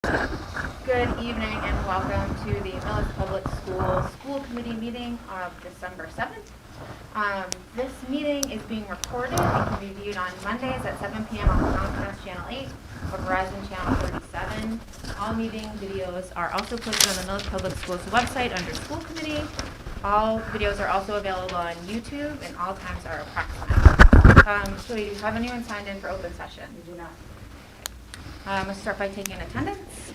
Good evening and welcome to the Millis Public Schools School Committee meeting of December 7th. This meeting is being recorded and can be viewed on Mondays at 7 p.m. on Comcast Channel 8 or Verizon Channel 37. All meeting videos are also posted on the Millis Public Schools website under School Committee. All videos are also available on YouTube and all times are approximate. So do you have anyone signed in for open session? We do not. Let's start by taking attendance.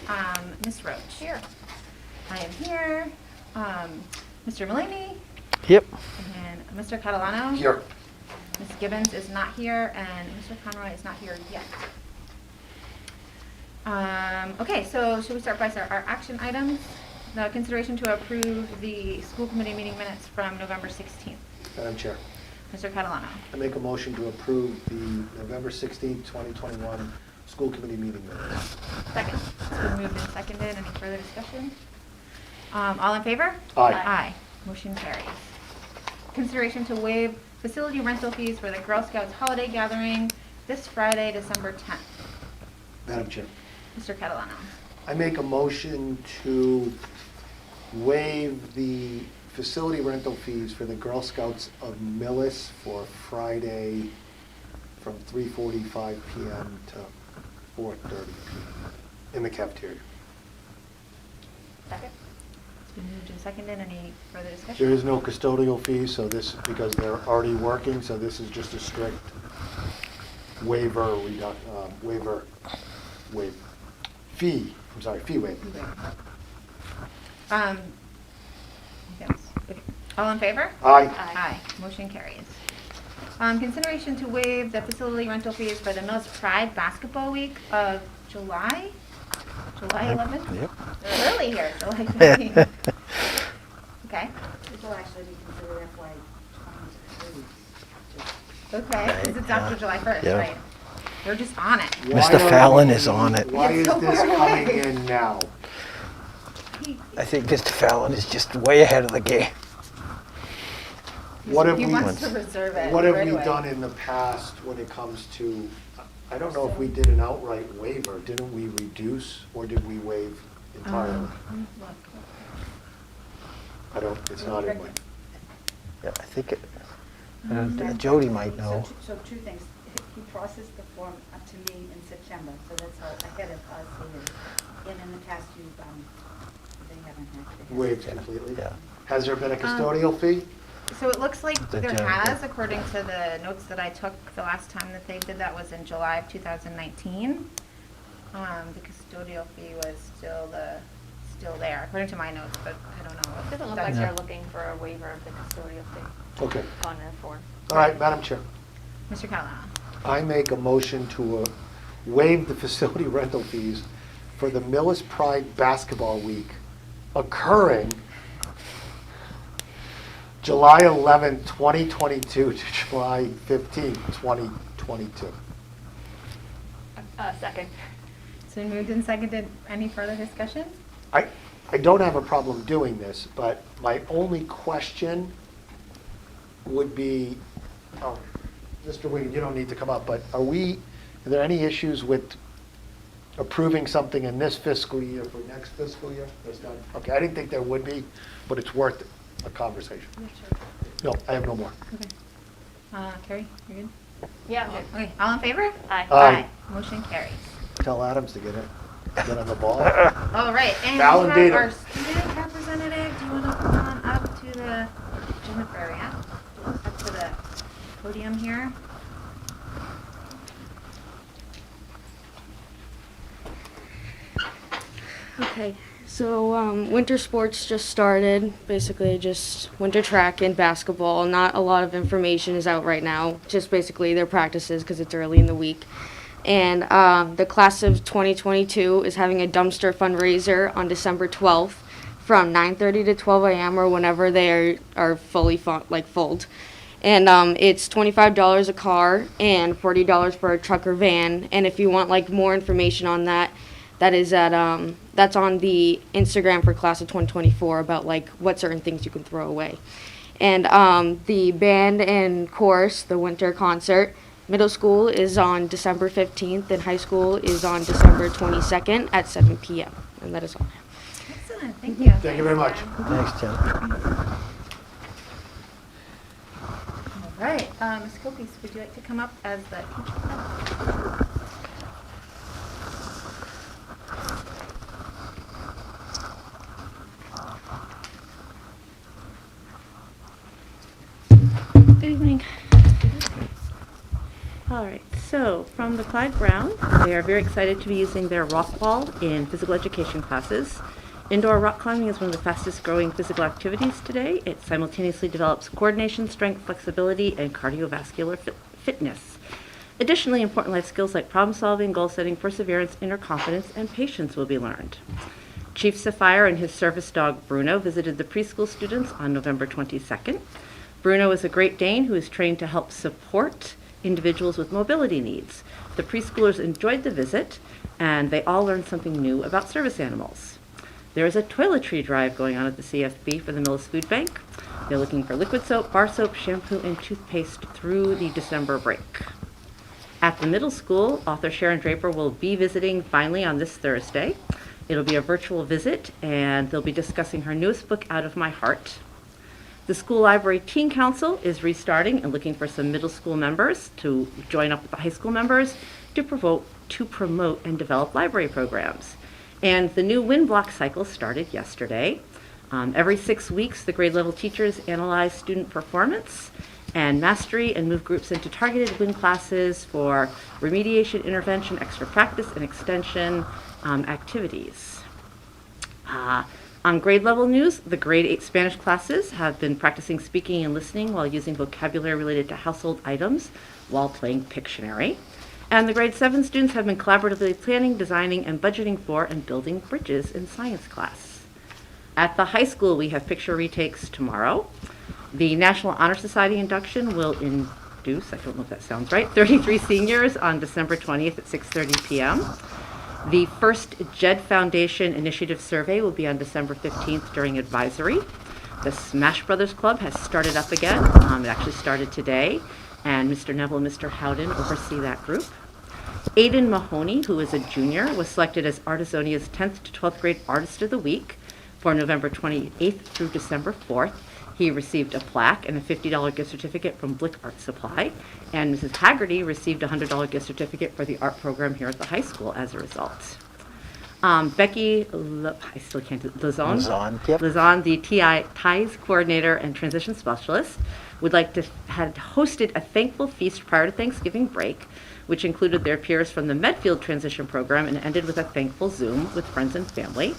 Ms. Roach. Here. I am here. Mr. Mullaney. Yep. And Mr. Catalano. Here. Ms. Gibbons is not here, and Mr. Conroy is not here yet. Okay, so should we start by our action items? The consideration to approve the school committee meeting minutes from November 16th. Madam Chair, Mr. Catalano. I make a motion to approve the November 16th, 2021 school committee meeting minutes. Second. It's been moved and seconded. Any further discussion? All in favor? Aye. Aye. Motion carries. Consideration to waive facility rental fees for the Girl Scouts holiday gathering this Friday, December 10th. Madam Chair, Mr. Catalano. I make a motion to waive the facility rental fees for the Girl Scouts of Millis for Friday from 3:45 p.m. to 4:30 p.m. in the cafeteria. Second. It's been moved and seconded. Any further discussion? There is no custodial fee, so this, because they're already working, so this is just a strict waiver, fee waiver. Yes. Okay. All in favor? Aye. Aye. Motion carries. Consideration to waive the facility rental fees for the Millis Pride Basketball Week of July 11th? Yep. They're early here, July 15th. Okay. This will actually be considered FY 2022. Okay, because it's after July 1st, Yeah. right? We're just on it. Why Mr. are Fallon we- is on it. Why is It's so this far coming away. in now? I think Mr. Fallon is just way ahead of the game. What have He we, wants to reserve it. what have right we away. done in the past when it comes to, I don't know if we did an outright waiver. Didn't we reduce or did we waive entirely? Let me look. I don't, it's not in my, Yeah, I think it, Jody might know. So two things. He processed the form up to me in September, so that's how ahead of us he is. And in the past, they haven't had to. waived completely. Yeah. Has there been a custodial fee? So it looks like The there general- has, according to the notes that I took the last time that they did that was in July of 2019. The custodial fee was still there, according to my notes, but I don't know. if It doesn't look that's- like they're looking for a waiver of the custodial fee Okay. on their form. All right, Madam Chair. Mr. Catalano. I make a motion to waive the facility rental fees for the Millis Pride Basketball Week occurring July 11, 2022 to July 15, 2022. Second. It's been moved and seconded. Any further discussion? I don't have a problem doing this, but my only question would be, Mr. Wigan, you don't need to come up, but are there any issues with approving something in this fiscal year for next fiscal year? There's none. Okay, I didn't think there would be, but it's worth a conversation. No, I have no more. Okay. Carrie, you good? Yeah, good. Okay, all in favor? Aye. Aye. Motion carries. Tell Adams to get on the ball. All right, and we Fallon have beat our him. student representative. Do you want to come on up to the Jennifer area? Up to the podium here. Okay, so winter sports just started. Basically, just winter track and basketball. Not a lot of information is out right now. Just basically their practices because it's early in the week. And the class of 2022 is having a dumpster fundraiser on December 12th from 9:30 to 12 a.m. or whenever they are fully full. And it's $25 a car and $40 for a truck or van. And if you want more information on that, that's on the Instagram for class of 2024 about what certain things you can throw away. And the band and chorus, the winter concert, Middle school is on December 15th, and high school is on December 22nd at 7 p.m. And that is all. Excellent, thank you. Thank you very much. Thanks, Tim. All right, Ms. Coppice, would you like to come up as the teacher? Good evening. All right, so from the Clyde Brown, they are very excited to be using their rock wall in physical education classes. Indoor rock climbing is one of the fastest growing physical activities today. It simultaneously develops coordination, strength, flexibility, and cardiovascular fitness. Additionally, important life skills like problem solving, goal setting, perseverance, inner confidence, and patience will be learned. Chief Sapphire and his service dog Bruno visited the preschool students on November 22nd. Bruno is a Great Dane who is trained to help support individuals with mobility needs. The preschoolers enjoyed the visit, and they all learned something new about service animals. There is a toiletry drive going on at the CFB for the Millis Food Bank. They're looking for liquid soap, bar soap, shampoo, and toothpaste through the December break. At the middle school, author Sharon Draper will be visiting finally on this Thursday. It'll be a virtual visit, and they'll be discussing her newest book, Out of My Heart. The School Library Teen Council is restarting and looking for some middle school members to join up with the high school members to promote and develop library programs. And the new WIN block cycle started yesterday. Every 6 weeks, the grade level teachers analyze student performance and mastery and move groups into targeted WIN classes for remediation, intervention, extra practice, and extension activities. On grade level news, the grade 8 Spanish classes have been practicing speaking and listening while using vocabulary related to household items while playing Pictionary. And the grade 7 students have been collaboratively planning, designing, and budgeting for and building bridges in science class. At the high school, we have picture retakes tomorrow. The National Honor Society induction will induce, I don't know if that sounds right, 33 seniors on December 20th at 6:30 p.m. The first JED Foundation Initiative Survey will be on December 15th during advisory. The Smash Brothers Club has started up again. It actually started today, and Mr. Neville and Mr. Howden oversee that group. Aiden Mahoney, who is a junior, was selected as Artisonia's 10th to 12th grade Artist of the Week for November 28th through December 4th. He received a plaque and a $50 gift certificate from Blick Art Supply, and Mrs. Haggerty received a $100 gift certificate for the art program here at the high school as a result. Becky Lizon, Yep. Lizon, the TIES coordinator and transition specialist, would like to have hosted a thankful feast prior to Thanksgiving break, which included their peers from the Medfield transition program and ended with a thankful Zoom with friends and family.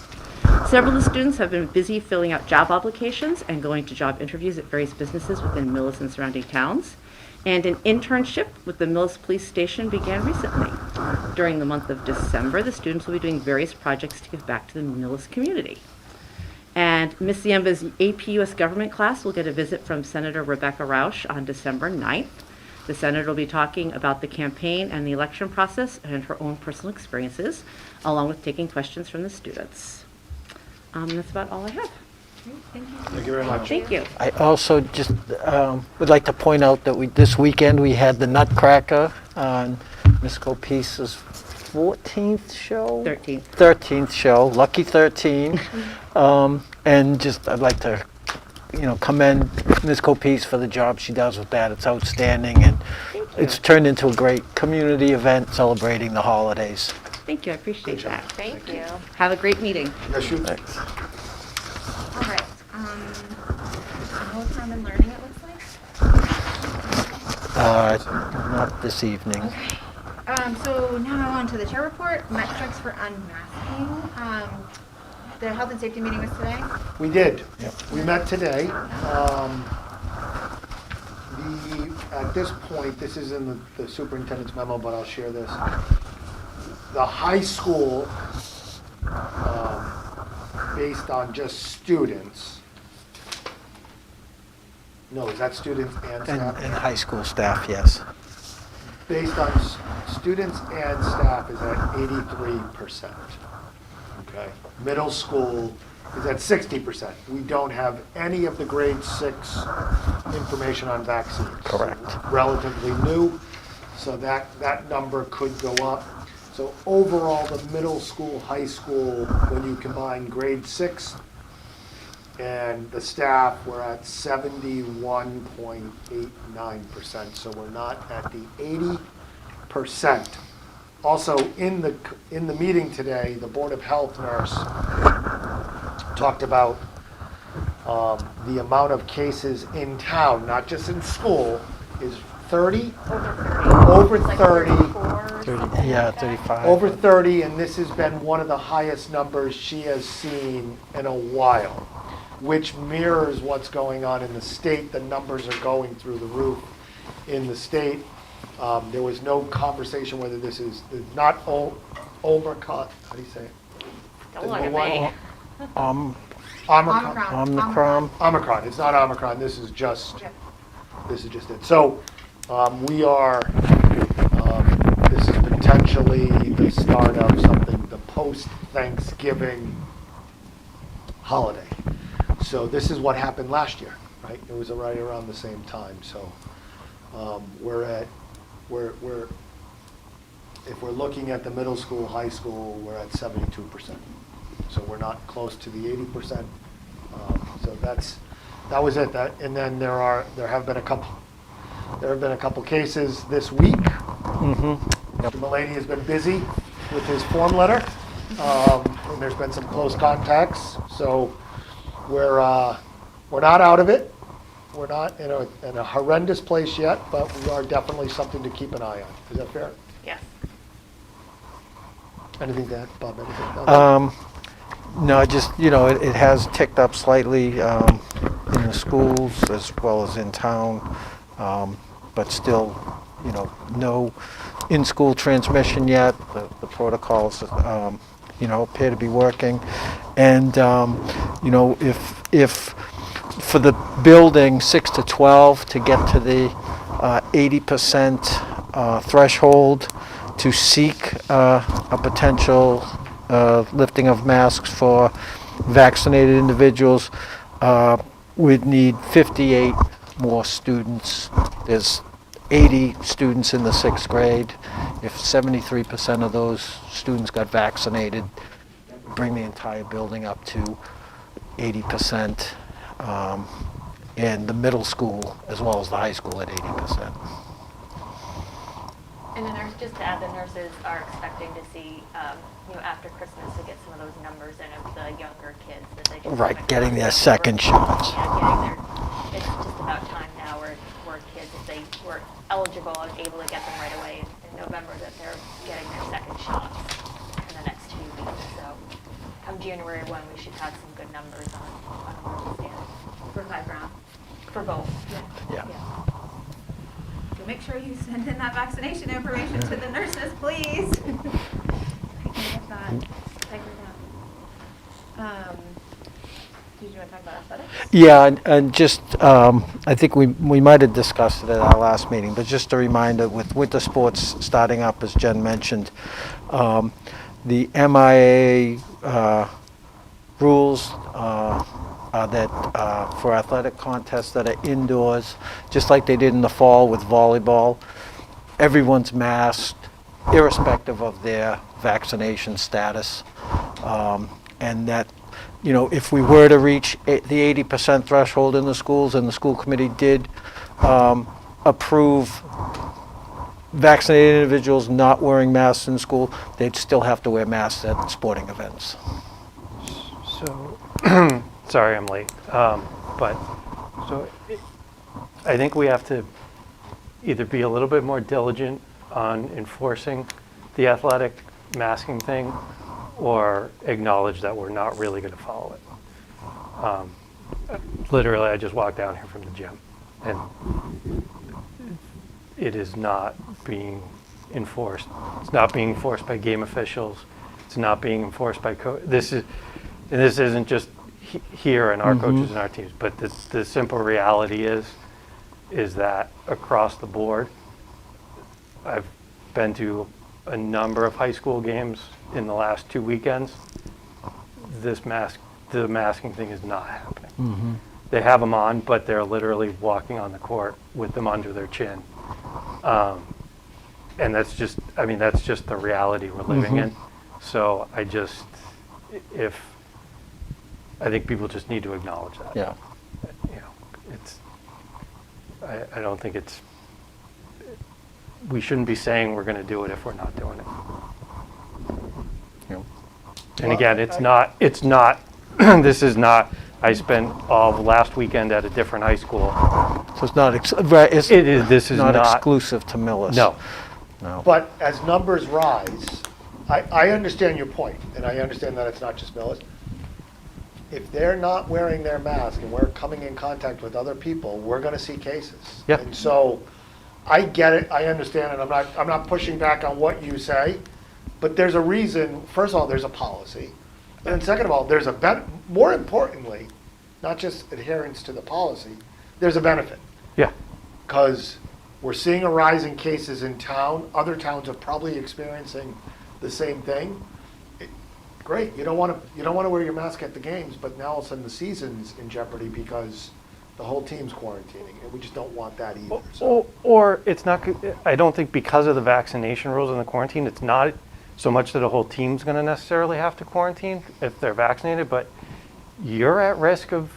Several of the students have been busy filling out job applications and going to job interviews at various businesses within Millis and surrounding towns. And an internship with the Millis Police Station began recently. During the month of December, the students will be doing various projects to give back to the Millis community. And Miss Ziemba's AP US Government class will get a visit from Senator Rebecca Rausch on December 9th. The senator will be talking about the campaign and the election process and her own personal experiences, along with taking questions from the students. That's about all I have. Thank you. Thank you very much. Thank you. I also just would like to point out that this weekend we had the Nutcracker on Ms. Coppice's 14th show? 13th. 13th show, lucky 13. And just I'd like to, commend Ms. Coppice for the job she does with that. It's outstanding, and it's turned into a great community event celebrating the holidays. Thank you. I appreciate Good job. that. Thank you. Have a great meeting. Yes, you. Thanks. All right, no time in learning, it looks like. Not this evening. Okay. So now on to the chair report, metrics for unmasking. The health and safety meeting was today. We did. We met today. At this point, this is in the superintendent's memo, but I'll share this. The high school, based on just students. No, is that students and staff? And high school staff, yes. Based on students and staff is at 83%. Okay. Middle school is at 60%. We don't have any of the grade 6 information on vaccines. Correct. Relatively new. So that number could go up. So overall, the middle school, high school, when you combine grade 6 and the staff, we're at 71.89%. So we're not at the 80%. Also, in the meeting today, the Board of Health nurse talked about the amount of cases in town, not just in school, is 30? Over 30. Yeah, 35. Over 30, and this has been one of the highest numbers she has seen in a while, which mirrors what's going on in the state. The numbers are going through the roof in the state. There was no conversation whether this is not Omicron. How do you say it? Don't look at me. Omicron. Omicron. It's not Omicron. This is just it. So we are. This is potentially the start of something, the post-Thanksgiving holiday. So this is what happened last year, right? It was right around the same time. So we're if we're looking at the middle school, high school, we're at 72%. So we're not close to the 80%. So that was it. And then there have been a couple cases this week. Mm-hmm. Yep. Mr. Mulaney has been busy with his form letter, and there's been some close contacts. So we're not out of it. We're not in a horrendous place yet, but we are definitely something to keep an eye on. Is that fair? Yes. Anything to add, Bob? Anything? No, just, it has ticked up slightly in the schools as well as in town, but still, no in-school transmission yet. The protocols, appear to be working. And, if for the building 6 to 12 to get to the 80% threshold to seek a potential lifting of masks for vaccinated individuals, we'd need 58 more students. There's 80 students in the 6th grade. If 73% of those students got vaccinated, bring the entire building up to 80%, and the middle school as well as the high school at 80%. And just to add, the nurses are expecting to see, after Christmas, to get some of those numbers in of the younger kids that they just Right, getting their second shots. Yeah, it's just about time now where kids, if they were eligible and able to get them right away in November, that they're getting their second shots in the next few weeks. So come January 1, we should have some good numbers on where we stand. For Clyde Brown. For both. Yeah. So make sure you send in that vaccination information to the nurses, please. I can get that figured out. Did you want to talk about athletics? Yeah, and just, I think we might have discussed it at our last meeting, but just a reminder, with winter sports starting up, as Jen mentioned, the MIA rules are that for athletic contests that are indoors, just like they did in the fall with volleyball, everyone's masked, irrespective of their vaccination status, and that, if we were to reach the 80% threshold in the schools, and the school committee did approve vaccinated individuals not wearing masks in school, they'd still have to wear masks at sporting events. So, sorry I'm late, I think we have to either be a little bit more diligent on enforcing the athletic masking thing, or acknowledge that we're not really going to follow it. Literally, I just walked down here from the gym, and it is not being enforced. It's not being enforced by game officials. It's not being enforced by this isn't just here in our coaches and our teams, but the simple reality is that across the board, I've been to a number of high school games in the last 2 weekends. The masking thing is not happening. Mm-hmm. They have them on, but they're literally walking on the court with them under their chin. and that's just, I mean, that's just the reality we're living in. So I think people just need to acknowledge that. Yeah. You know, I don't think we shouldn't be saying we're going to do it if we're not doing it. Yeah. And again, it's not, this is not, I spent all of last weekend at a different high school. So it's not, this is not not exclusive to Millis. No. No. But as numbers rise, I understand your point, and I understand that it's not just Millis. If they're not wearing their mask and we're coming in contact with other people, we're gonna see cases. Yeah. And so, I get it, I understand it, I'm not pushing back on what you say, but there's a reason, first of all, there's a policy. And then second of all, there's more importantly, not just adherence to the policy, there's a benefit. Yeah. Because we're seeing a rise in cases in town. Other towns are probably experiencing the same thing. Great, you don't want to wear your mask at the games, but now all of a sudden the season's in jeopardy because the whole team's quarantining, and we just don't want that either. So. Or it's not, I don't think because of the vaccination rules and the quarantine, it's not so much that a whole team's going to necessarily have to quarantine if they're vaccinated, but you're at risk of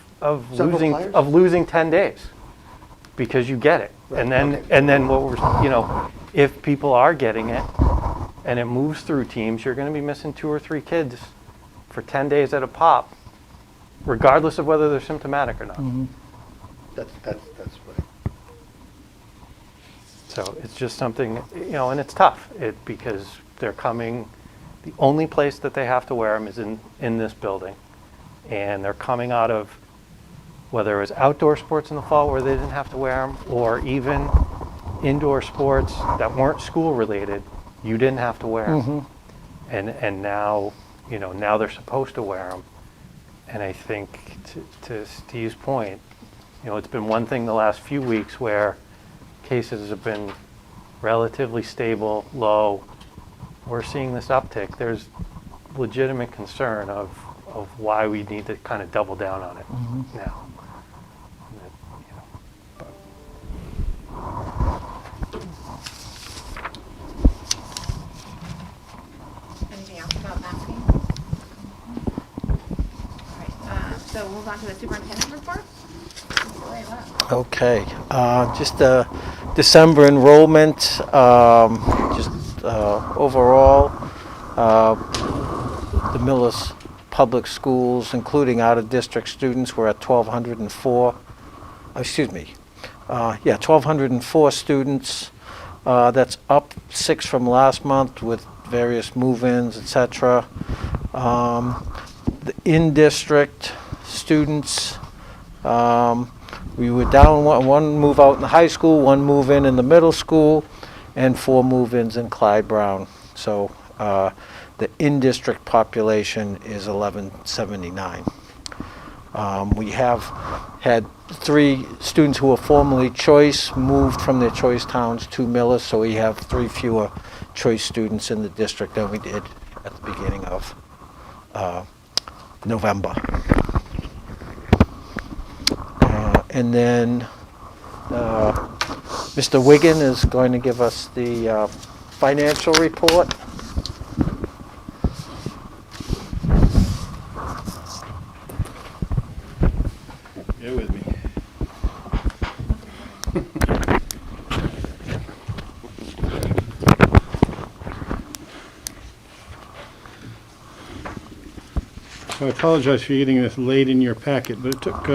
losing 10 days because you get it. Right, And then what we're, if people are getting it and it moves through teams, you're going to be missing 2 or 3 kids for 10 days at a pop, regardless of whether they're symptomatic or not. Mm-hmm. That's right. So it's just something, and it's tough because they're coming, the only place that they have to wear them is in this building. And they're coming out of, whether it was outdoor sports in the fall where they didn't have to wear them, or even indoor sports that weren't school related, you didn't have to wear them. And now, now they're supposed to wear them. And I think to Steve's point, it's been one thing the last few weeks where cases have been relatively stable, low. We're seeing this uptick. There's legitimate concern of why we need to kind of double down on it now. Anything else about masking? All right, so we'll move on to the superintendent report. Okay, just December enrollment, overall, the Millis Public Schools, including out-of-district students, were at 1,204, 1,204 students. That's up 6 from last month with various move-ins, etc. The in-district students, we were down one move out in the high school, 1 move in the middle school, and 4 move-ins in Clyde Brown. So the in-district population is 1179. We have had 3 students who were formerly choice moved from their choice towns to Millis, so we have 3 fewer choice students in the district than we did at the beginning of November. And then Mr. Wiggin is going to give us the financial report. Bear with me. So I apologize for getting this late in your packet, but it took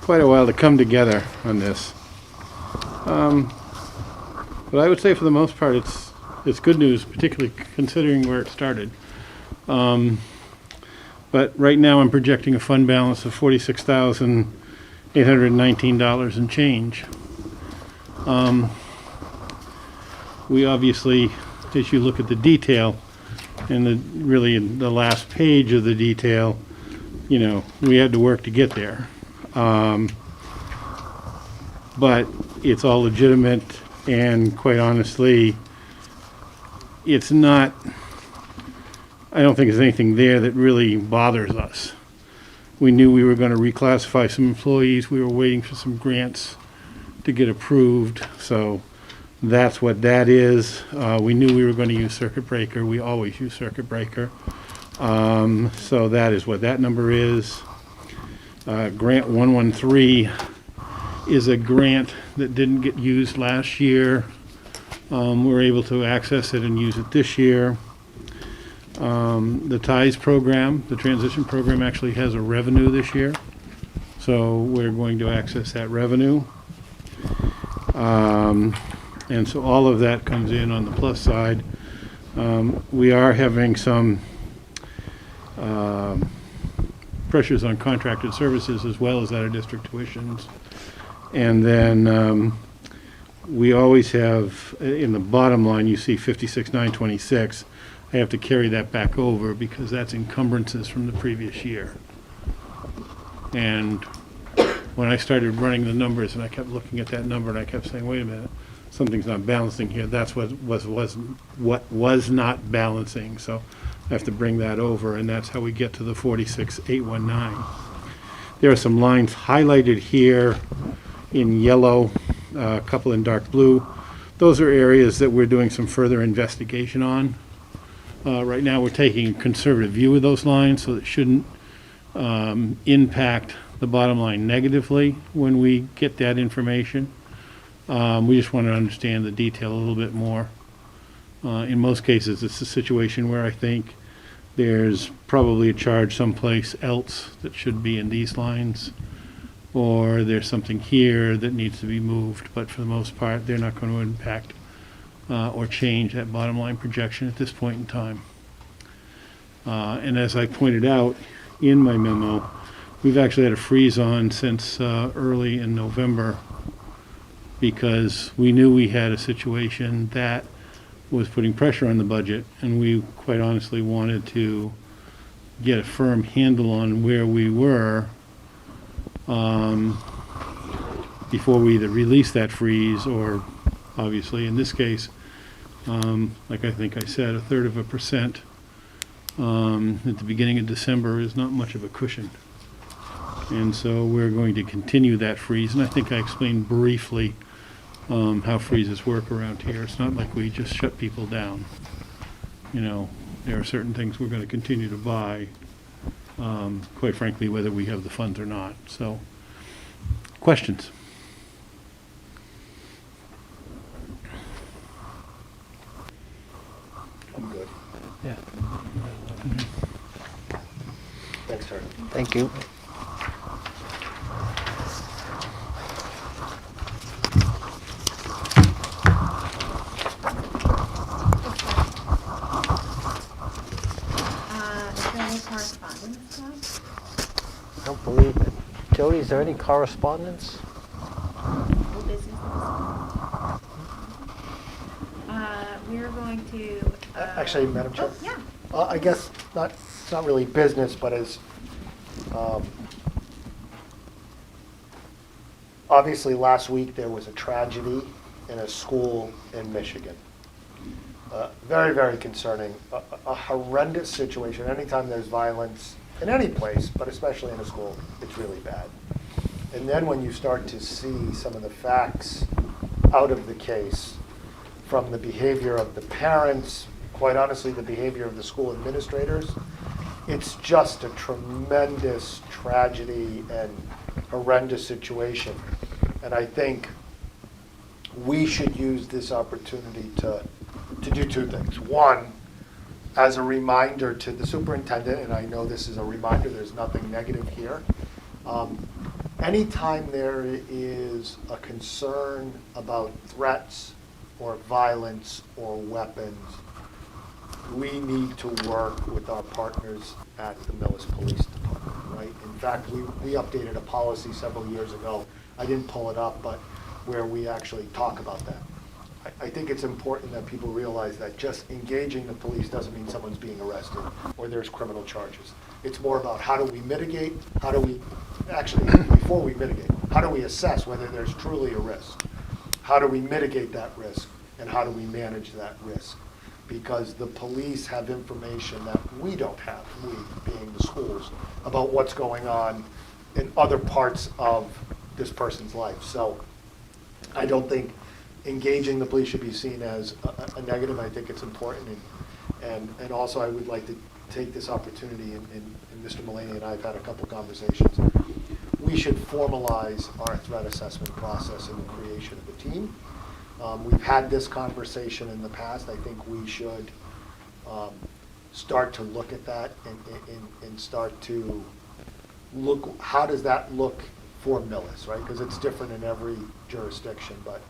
quite a while to come together on this. But I would say for the most part it's good news, particularly considering where it started. But right now I'm projecting a fund balance of $46,819 and change. We obviously, as you look at the detail, and really in the last page of the detail, we had to work to get there. But it's all legitimate, and quite honestly, it's not, I don't think there's anything there that really bothers us. We knew we were going to reclassify some employees. We were waiting for some grants to get approved, so That's what that is. We knew we were going to use circuit breaker. We always use circuit breaker. So that is what that number is. Grant 113 is a grant that didn't get used last year. We're able to access it and use it this year. The TIES program, the transition program, actually has a revenue this year. So we're going to access that revenue. And so all of that comes in on the plus side. We are having some pressures on contracted services as well as out of district tuitions. And then we always have, in the bottom line, you see 56,926. I have to carry that back over because that's encumbrances from the previous year. And when I started running the numbers and I kept looking at that number and I kept saying, wait a minute, something's not balancing here. That's what was not balancing. So I have to bring that over, and that's how we get to the 46,819. There are some lines highlighted here in yellow, a couple in dark blue. Those are areas that we're doing some further investigation on. Right now, we're taking a conservative view of those lines, so it shouldn't impact the bottom line negatively when we get that information. We just want to understand the detail a little bit more. In most cases, it's a situation where I think there's probably a charge someplace else that should be in these lines, or there's something here that needs to be moved, but for the most part, they're not going to impact or change that bottom line projection at this point in time. And as I pointed out in my memo, we've actually had a freeze on since early in November because we knew we had a situation that was putting pressure on the budget, and we quite honestly wanted to get a firm handle on where we were before we either release that freeze or, obviously, in this case, like I think I said, 1/3% at the beginning of December is not much of a cushion. And so we're going to continue that freeze, and I think I explained briefly how freezes work around here. It's not like we just shut people down. You know, there are certain things we're going to continue to buy, quite frankly, whether we have the funds or not. So, questions? I'm good. Yeah. Thanks, sir. Thank you. Is there any correspondence, Bob? I don't believe it. Jody, is there any correspondence? No business. We're going to. Actually, Madam Chair? Oh, yeah. I guess it's not really business, but as, obviously last week there was a tragedy in a school in Michigan. Very, very concerning, a horrendous situation. Anytime there's violence in any place, but especially in a school, it's really bad. And then when you start to see some of the facts out of the case, from the behavior of the parents, quite honestly, the behavior of the school administrators, it's just a tremendous tragedy and horrendous situation. And I think we should use this opportunity to do two things. One, as a reminder to the superintendent, and I know this is a reminder, there's nothing negative here. Anytime there is a concern about threats or violence or weapons, we need to work with our partners at the Millis Police Department, right? In fact, we updated a policy several years ago. I didn't pull it up, but where we actually talk about that. I think it's important that people realize that just engaging the police doesn't mean someone's being arrested or there's criminal charges. It's more about how do we mitigate, before we mitigate, how do we assess whether there's truly a risk? How do we mitigate that risk, and how do we manage that risk? Because the police have information that we don't have, we being the schools, about what's going on in other parts of this person's life. So I don't think engaging the police should be seen as a negative. I think it's important, and also I would like to take this opportunity, and Mr. Mulaney and I have had a couple conversations. We should formalize our threat assessment process in the creation of a team. We've had this conversation in the past. I think we should start to look at that and start to look, how does that look for Millis, right? Because it's different in every jurisdiction, but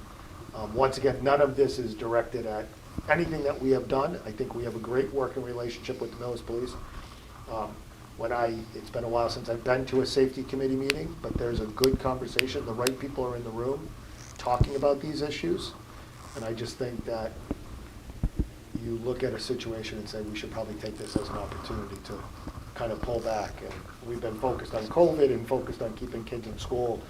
once again, none of this is directed at anything that we have done. I think we have a great working relationship with the Millis Police. It's been a while since I've been to a safety committee meeting, but there's a good conversation. The right people are in the room talking about these issues. And I just think that you look at a situation and say we should probably take this as an opportunity to kind of pull back. And we've been focused on COVID and focused on keeping kids in school.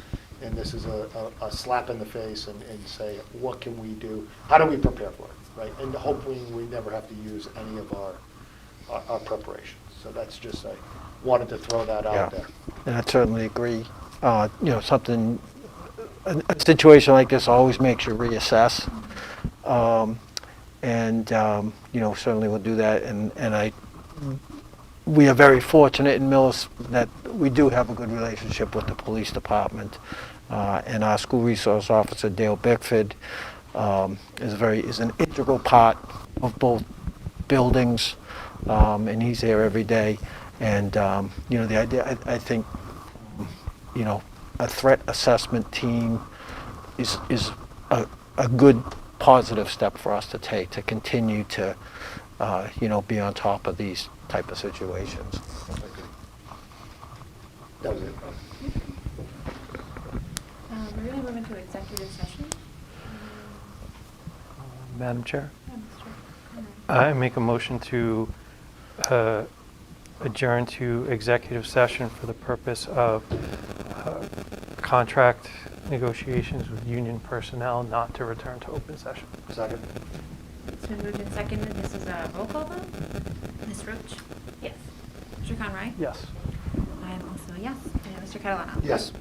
And this is a slap in the face and say, what can we do? How do we prepare for it, right? And hopefully we never have to use any of our preparations. So that's just, I wanted to throw that out there. And I certainly agree. A situation like this always makes you reassess. Certainly we'll do that. And we are very fortunate in Millis that we do have a good relationship with the police department. And our school resource officer, Dale Bickford, is an integral part of both buildings, and he's there every day. And the idea, I think, a threat assessment team is a good positive step for us to take to continue to be on top of these type of situations. That was it. We're going to move into executive session. Madam Chair, Yeah, Mr. I make a motion to adjourn to executive session for the purpose of contract negotiations with union personnel, not to return to open session. Second. It's been moved and seconded. This is a roll call vote. Ms. Roach? Yes. Mr. Conroy? Yes. I am also a yes. And Mr. Catalano? Yes.